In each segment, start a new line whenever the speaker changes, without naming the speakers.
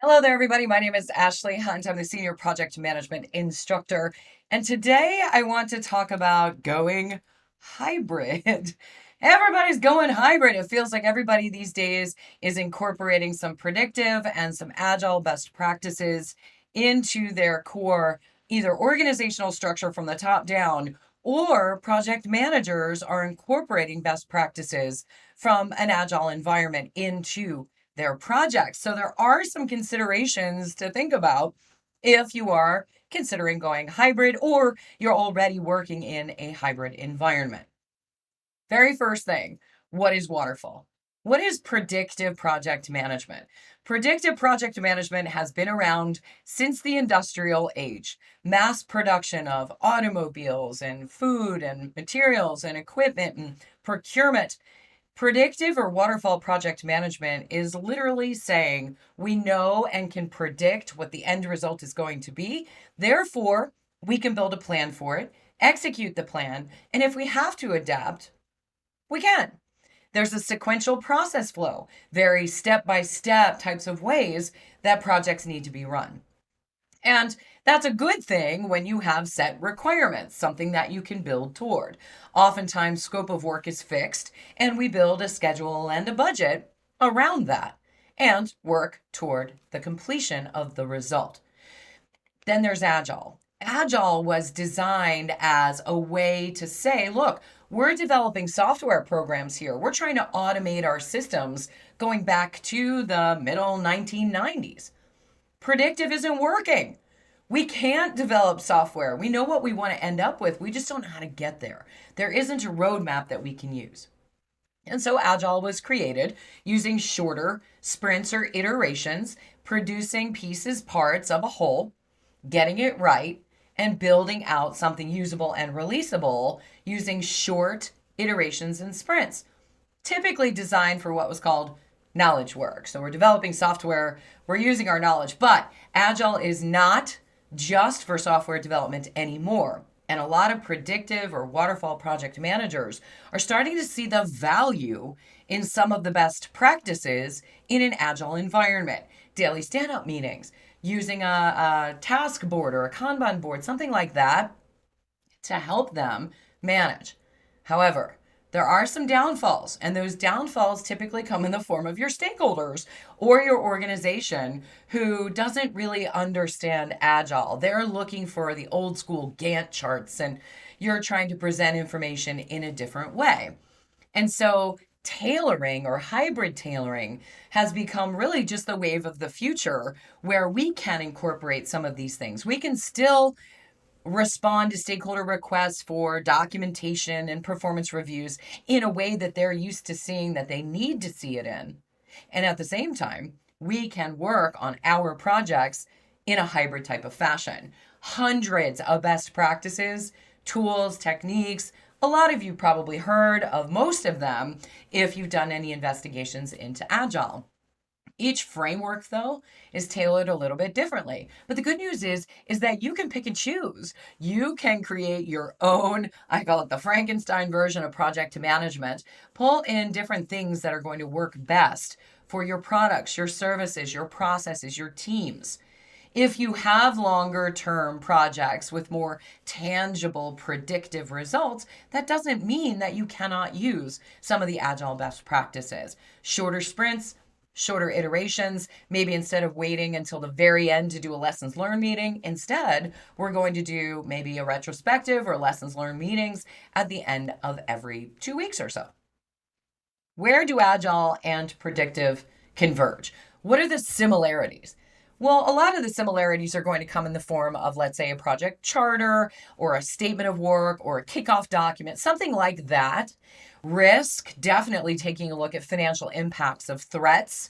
Hello there, everybody. My name is Ashley Hunt. I'm the Senior Project Management Instructor. And today I want to talk about going hybrid. Everybody's going hybrid. It feels like everybody these days is incorporating some predictive and some agile best practices into their core, either organizational structure from the top down, or project managers are incorporating best practices from an agile environment into their projects. So there are some considerations to think about if you are considering going hybrid or you're already working in a hybrid environment. Very first thing, what is Waterfall? What is predictive project management? Predictive project management has been around since the industrial age. Mass production of automobiles and food and materials and equipment and procurement. Predictive or waterfall project management is literally saying we know and can predict what the end result is going to be. Therefore, we can build a plan for it, execute the plan, and if we have to adapt, we can. There's a sequential process flow, very step by step types of ways that projects need to be run. And that's a good thing when you have set requirements, something that you can build toward. Oftentimes, scope of work is fixed, and we build a schedule and a budget around that and work toward the completion of the result. Then there's Agile. Agile was designed as a way to say, look, we're developing software programs here. We're trying to automate our systems going back to the middle 1990s. Predictive isn't working. We can't develop software. We know what we want to end up with. We just don't know how to get there. There isn't a roadmap that we can use. And so Agile was created using shorter sprints or iterations, producing pieces, parts of a whole, getting it right, and building out something usable and releasable using short iterations and sprints, typically designed for what was called knowledge work. So we're developing software, we're using our knowledge, but Agile is not just for software development anymore. And a lot of predictive or waterfall project managers are starting to see the value in some of the best practices in an agile environment. Daily stand up meetings, using a task board or a Kanban board, something like that to help them manage. However, there are some downfalls, and those downfalls typically come in the form of your stakeholders or your organization who doesn't really understand Agile. They're looking for the old school Gantt charts, and you're trying to present information in a different way. And so, tailoring or hybrid tailoring has become really just the wave of the future where we can incorporate some of these things. We can still respond to stakeholder requests for documentation and performance reviews in a way that they're used to seeing that they need to see it in. And at the same time, we can work on our projects in a hybrid type of fashion. Hundreds of best practices, tools, techniques. A lot of you probably heard of most of them if you've done any investigations into Agile. Each framework, though, is tailored a little bit differently. But the good news is that you can pick and choose. You can create your own, I call it the Frankenstein version of project management. Pull in different things that are going to work best for your products, your services, your processes, your teams. If you have longer term projects with more tangible, predictive results, that doesn't mean that you cannot use some of the agile best practices. Shorter sprints, shorter iterations. Maybe instead of waiting until the very end to do a lessons learned meeting, instead, we're going to do maybe a retrospective or lessons learned meetings at the end of every 2 weeks or so. Where do agile and predictive converge? What are the similarities? Well, a lot of the similarities are going to come in the form of, let's say, a project charter or a statement of work or a kickoff document, something like that. Risk, definitely taking a look at financial impacts of threats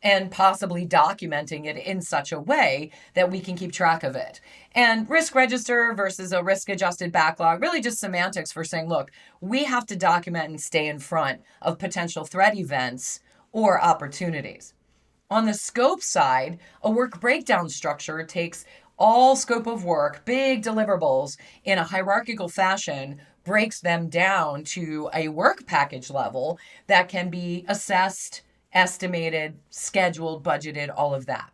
and possibly documenting it in such a way that we can keep track of it. And risk register versus a risk adjusted backlog, really just semantics for saying, look, we have to document and stay in front of potential threat events or opportunities. On the scope side, a work breakdown structure takes all scope of work, big deliverables in a hierarchical fashion, breaks them down to a work package level that can be assessed, estimated, scheduled, budgeted, all of that.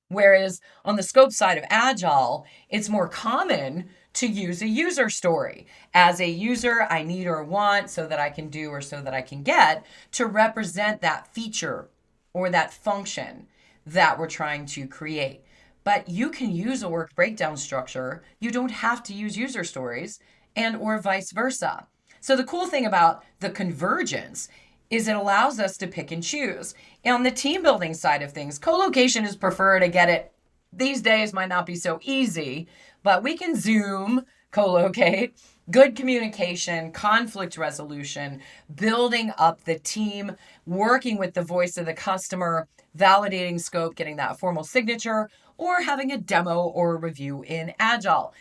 Whereas on the scope side of Agile, it's more common to use a user story. As a user, I need or want so that I can do or so that I can get to represent that feature or that function that we're trying to create. But you can use a work breakdown structure. You don't have to use user stories and or vice versa. So the cool thing about the convergence is it allows us to pick and choose. And on the team building side of things, co-location is preferred. I get it. These days might not be so easy, but we can Zoom, co-locate, good communication, conflict resolution, building up the team, working with the voice of the customer, validating scope, getting that formal signature, or having a demo or a review in Agile.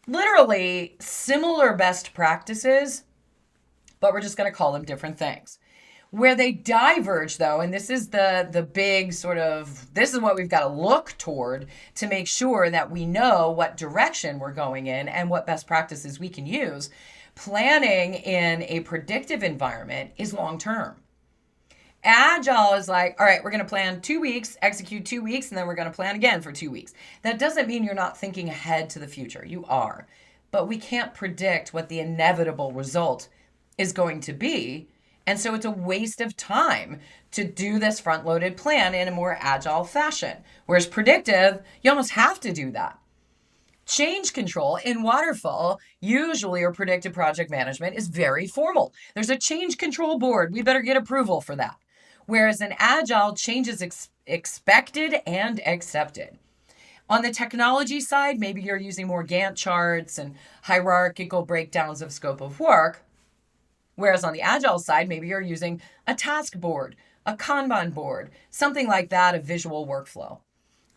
Literally similar best practices, but we're just going to call them different things. Where they diverge, though, and this is the big sort of, this is what we've got to look toward to make sure that we know what direction we're going in and what best practices we can use. Planning in a predictive environment is long term. Agile is like, all right, we're going to plan 2 weeks, execute 2 weeks, and then we're going to plan again for 2 weeks. That doesn't mean you're not thinking ahead to the future. You are. But we can't predict what the inevitable result is going to be. And so it's a waste of time to do this front loaded plan in a more agile fashion. Whereas predictive, you almost have to do that. Change control in Waterfall, usually, or predictive project management, is very formal. There's a change control board. We better get approval for that. Whereas in Agile, change is expected and accepted. On the technology side, maybe you're using more Gantt charts and hierarchical breakdowns of scope of work. Whereas on the Agile side, maybe you're using a task board, a Kanban board, something like that, a visual workflow.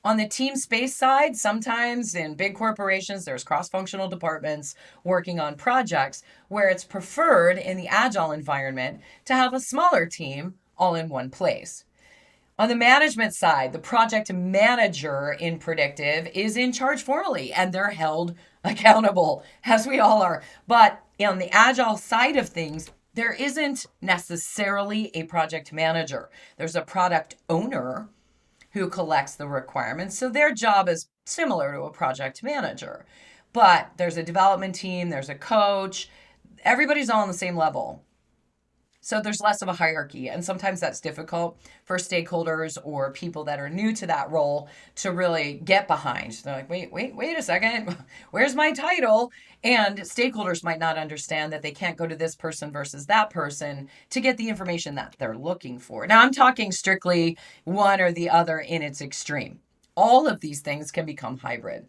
On the team space side, sometimes in big corporations, there's cross-functional departments working on projects where it's preferred in the Agile environment to have a smaller team all in one place. On the management side, the project manager in predictive is in charge formally and they're held accountable, as we all are. But on the Agile side of things, there isn't necessarily a project manager. There's a product owner who collects the requirements. So their job is similar to a project manager. But there's a development team, there's a coach, everybody's all on the same level. So there's less of a hierarchy. And sometimes that's difficult for stakeholders or people that are new to that role to really get behind. They're like, wait a second. Where's my title? And stakeholders might not understand that they can't go to this person versus that person to get the information that they're looking for. Now, I'm talking strictly one or the other in its extreme. All of these things can become hybrid.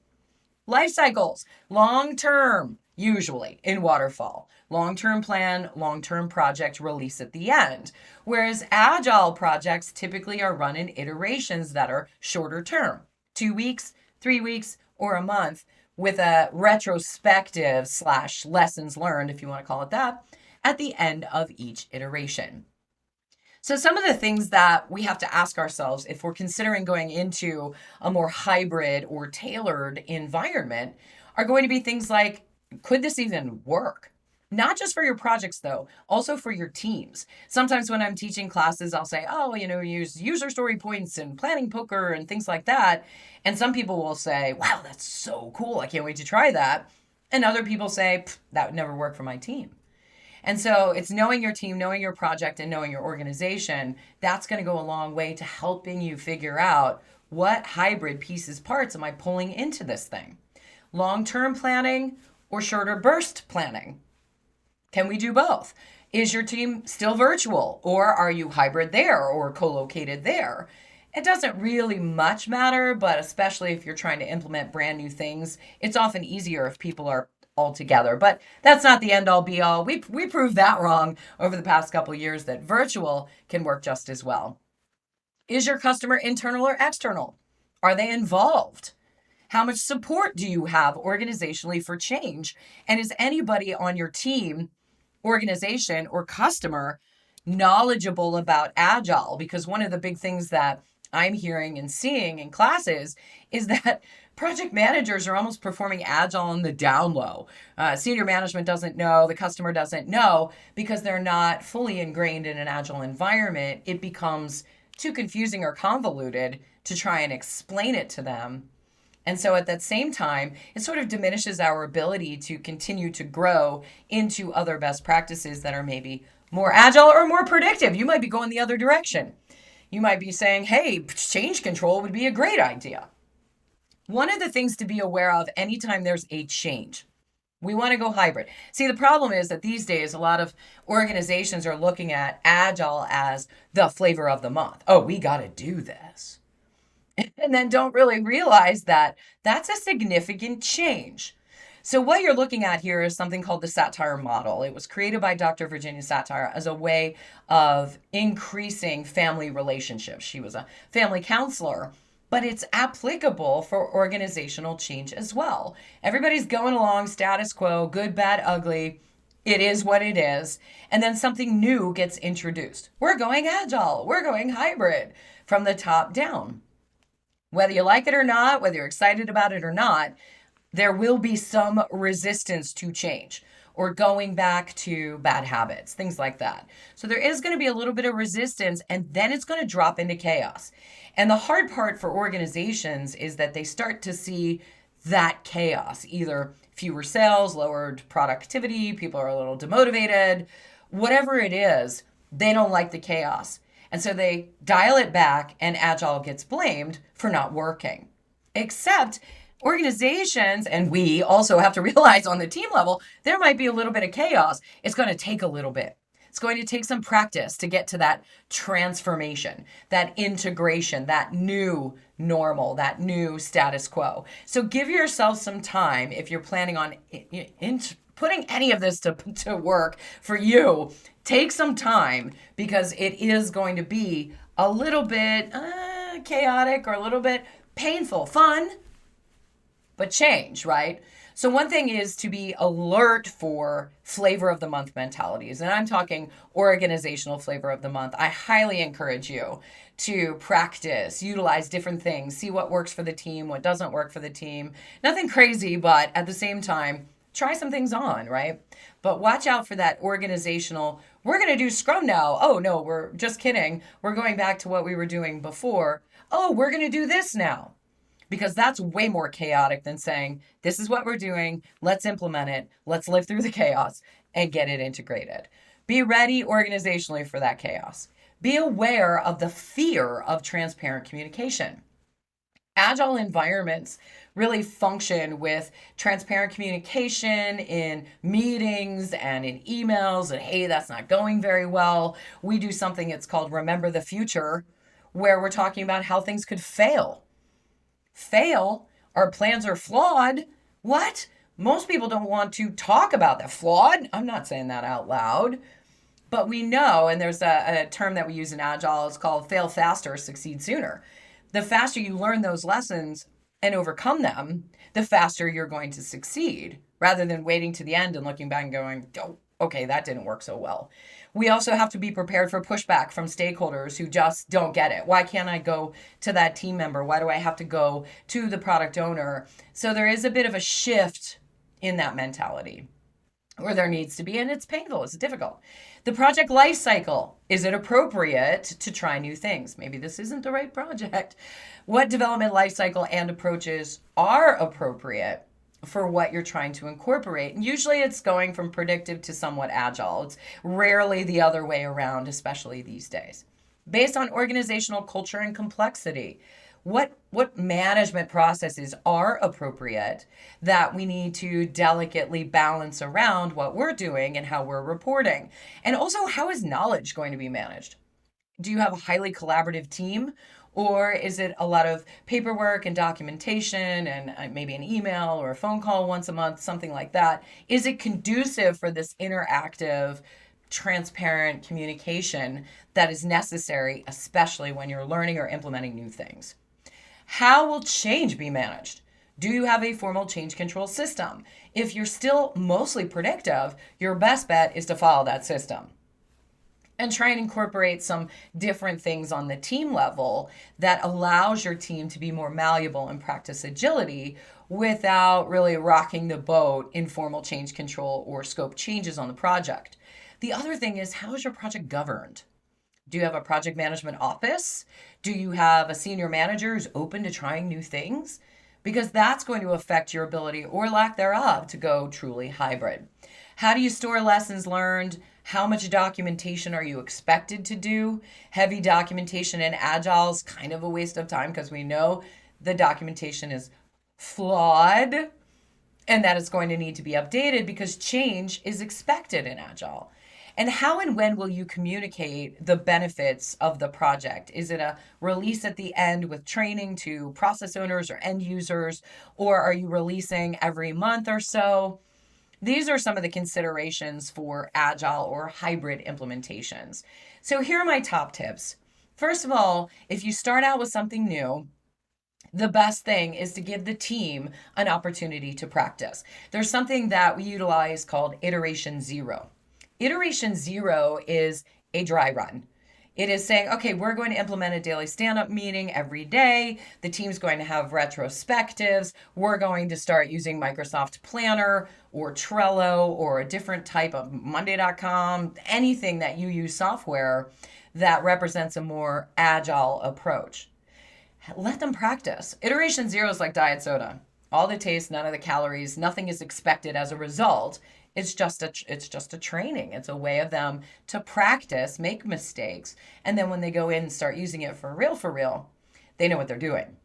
Life cycles, long term, usually in Waterfall. Long-term plan, long-term project release at the end. Whereas Agile projects typically are run in iterations that are shorter term, 2 weeks, 3 weeks, or a month, with a retrospective / lessons learned, if you want to call it that, at the end of each iteration. So some of the things that we have to ask ourselves if we're considering going into a more hybrid or tailored environment are going to be things like, could this even work? Not just for your projects, though, also for your teams. Sometimes when I'm teaching classes, I'll say, oh, use user story points and planning poker and things like that. And some people will say, wow, that's so cool. I can't wait to try that. And other people say, that would never work for my team. And so it's knowing your team, knowing your project, and knowing your organization. That's going to go a long way to helping you figure out what hybrid pieces, parts am I pulling into this thing? Long-term planning or shorter burst planning? Can we do both? Is your team still virtual or are you hybrid there or co-located there? It doesn't really much matter, but especially if you're trying to implement brand new things, it's often easier if people are all together. But that's not the end all be all. We proved that wrong over the past couple of years that virtual can work just as well. Is your customer internal or external? Are they involved? How much support do you have organizationally for change? And is anybody on your team, organization, or customer knowledgeable about Agile? Because one of the big things that I'm hearing and seeing in classes is that project managers are almost performing Agile on the down low. Senior management doesn't know, the customer doesn't know, because they're not fully ingrained in an Agile environment. It becomes too confusing or convoluted to try and explain it to them. And so at that same time, it sort of diminishes our ability to continue to grow into other best practices that are maybe more agile or more predictive. You might be going the other direction. You might be saying, hey, change control would be a great idea. One of the things to be aware of anytime there's a change, we want to go hybrid. See, the problem is that these days, a lot of organizations are looking at Agile as the flavor of the month. Oh, we got to do this. And then don't really realize that that's a significant change. So, what you're looking at here is something called the satire model. It was created by Dr. Virginia Satir as a way of increasing family relationships. She was a family counselor, but it's applicable for organizational change as well. Everybody's going along status quo, good, bad, ugly. It is what it is. And then something new gets introduced. We're going agile, we're going hybrid from the top down. Whether you like it or not, whether you're excited about it or not, there will be some resistance to change or going back to bad habits, things like that. So there is going to be a little bit of resistance, and then it's going to drop into chaos. And the hard part for organizations is that they start to see that chaos, either fewer sales, lowered productivity, people are a little demotivated, whatever it is, they don't like the chaos. And so they dial it back, and Agile gets blamed for not working. Except organizations, and we also have to realize on the team level, there might be a little bit of chaos. It's going to take a little bit. It's going to take some practice to get to that transformation, that integration, that new normal, that new status quo. So give yourself some time if you're planning on putting any of this to work for you. Take some time, because it is going to be a little bit chaotic or a little bit painful, fun, but change, right? So one thing is to be alert for flavor of the month mentalities. And I'm talking organizational flavor of the month. I highly encourage you to practice, utilize different things, see what works for the team, what doesn't work for the team. Nothing crazy, but at the same time, try some things on, right? But watch out for that organizational, we're going to do Scrum now. Oh, no, we're just kidding. We're going back to what we were doing before. Oh, we're going to do this now. Because that's way more chaotic than saying, this is what we're doing, let's implement it, let's live through the chaos and get it integrated. Be ready organizationally for that chaos. Be aware of the fear of transparent communication. Agile environments really function with transparent communication in meetings and in emails, and hey, that's not going very well. We do something it's called Remember the Future, where we're talking about how things could fail. Our plans are flawed. What? Most people don't want to talk about that. Flawed? I'm not saying that out loud. But we know, and there's a term that we use in Agile, it's called fail faster, succeed sooner. The faster you learn those lessons and overcome them, the faster you're going to succeed, rather than waiting to the end and looking back and going, oh, okay, that didn't work so well. We also have to be prepared for pushback from stakeholders who just don't get it. Why can't I go to that team member? Why do I have to go to the product owner? So there is a bit of a shift in that mentality, or there needs to be, and it's painful, it's difficult. The project life cycle. Is it appropriate to try new things? Maybe this isn't the right project. What development life cycle and approaches are appropriate for what you're trying to incorporate? And usually it's going from predictive to somewhat agile. It's rarely the other way around, especially these days. Based on organizational culture and complexity, what management processes are appropriate that we need to delicately balance around what we're doing and how we're reporting? And also, how is knowledge going to be managed? Do you have a highly collaborative team? Or is it a lot of paperwork and documentation and maybe an email or a phone call once a month, something like that? Is it conducive for this interactive, transparent communication that is necessary, especially when you're learning or implementing new things? How will change be managed? Do you have a formal change control system? If you're still mostly predictive, your best bet is to follow that system and try and incorporate some different things on the team level that allows your team to be more malleable and practice agility without really rocking the boat in formal change control or scope changes on the project. The other thing is, how is your project governed? Do you have a project management office? Do you have a senior manager who's open to trying new things? Because that's going to affect your ability or lack thereof to go truly hybrid. How do you store lessons learned? How much documentation are you expected to do? Heavy documentation in Agile is kind of a waste of time because we know the documentation is flawed and that it's going to need to be updated because change is expected in Agile. And how and when will you communicate the benefits of the project? Is it a release at the end with training to process owners or end users, or are you releasing every month or so? These are some of the considerations for Agile or hybrid implementations. So here are my top tips. First of all, if you start out with something new, the best thing is to give the team an opportunity to practice. There's something that we utilize called iteration zero. Iteration zero is a dry run. It is saying, okay, we're going to implement a daily stand up meeting every day. The team's going to have retrospectives. We're going to start using Microsoft Planner or Trello or a different type of Monday.com, anything that you use software that represents a more agile approach. Let them practice. Iteration zero is like diet soda. All the taste, none of the calories, nothing is expected as a result. It's just a training. It's a way of them to practice, make mistakes, and then when they go in and start using it for real, they know what they're doing.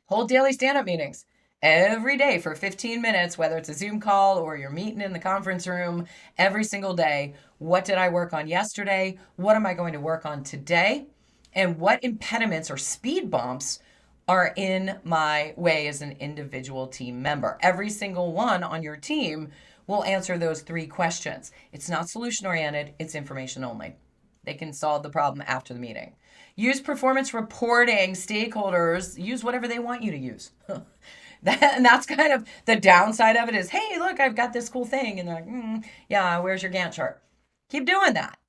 Hold daily stand-up meetings every day for 15 minutes, whether it's a Zoom call or you're meeting in the conference room every single day. What did I work on yesterday? What am I going to work on today? And what impediments or speed bumps are in my way as an individual team member? Every single one on your team will answer those 3 questions. It's not solution oriented, it's information only. They can solve the problem after the meeting. Use performance reporting. Stakeholders use whatever they want you to use. And that's kind of the downside of it is, hey, look, I've got this cool thing. And they're like, yeah, where's your Gantt chart? Keep doing that,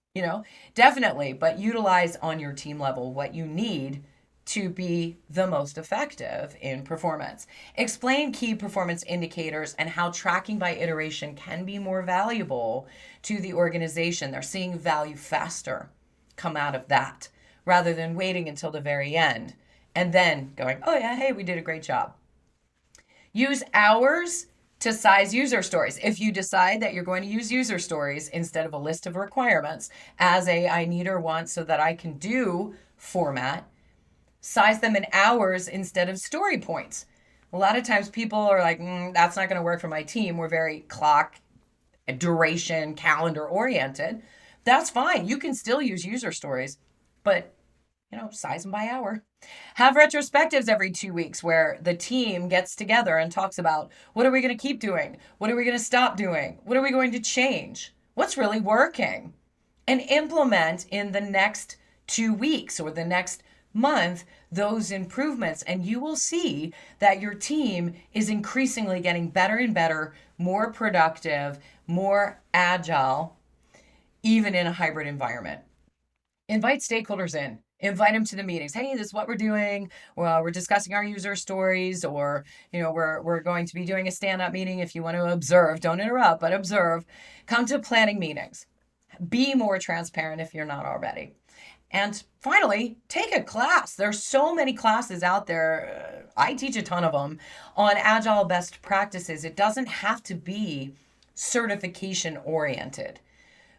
definitely, but utilize on your team level what you need to be the most effective in performance. Explain key performance indicators and how tracking by iteration can be more valuable to the organization. They're seeing value faster come out of that rather than waiting until the very end and then going, oh yeah, hey, we did a great job. Use hours to size user stories. If you decide that you're going to use user stories instead of a list of requirements as a I need or want so that I can do format, size them in hours instead of story points. A lot of times people are like, that's not going to work for my team. We're very clock, duration, calendar oriented. That's fine. You can still use user stories, but size them by hour. Have retrospectives every 2 weeks where the team gets together and talks about what are we going to keep doing? What are we going to stop doing? What are we going to change? What's really working? And implement in the next 2 weeks or the next month those improvements, and you will see that your team is increasingly getting better and better, more productive, more agile, even in a hybrid environment. Invite stakeholders in. Invite them to the meetings. Hey, this is what we're doing. Well, we're discussing our user stories, or we're going to be doing a stand-up meeting. If you want to observe, don't interrupt, but observe. Come to planning meetings. Be more transparent if you're not already. And finally, take a class. There's so many classes out there. I teach a ton of them on Agile best practices. It doesn't have to be certification oriented.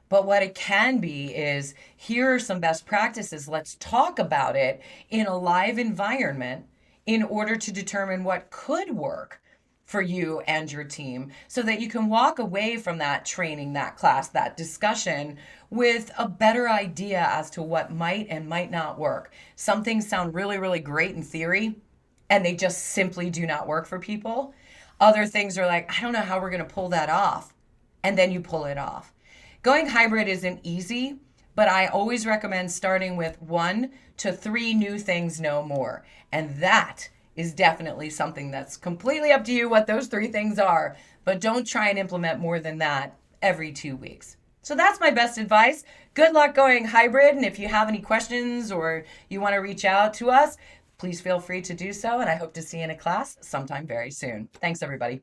But what it can be is, here are some best practices. Let's talk about it in a live environment in order to determine what could work for you and your team so that you can walk away from that training, that class, that discussion with a better idea as to what might and might not work. Some things sound really, really great in theory, and they just simply do not work for people. Other things are like, I don't know how we're going to pull that off. And then you pull it off. Going hybrid isn't easy, but I always recommend starting with 1 to 3 new things, no more. And that is definitely something that's completely up to you what those 3 things are, but don't try and implement more than that every 2 weeks. So that's my best advice. Good luck going hybrid, and if you have any questions or you want to reach out to us, please feel free to do so, and I hope to see you in a class sometime very soon. Thanks, everybody.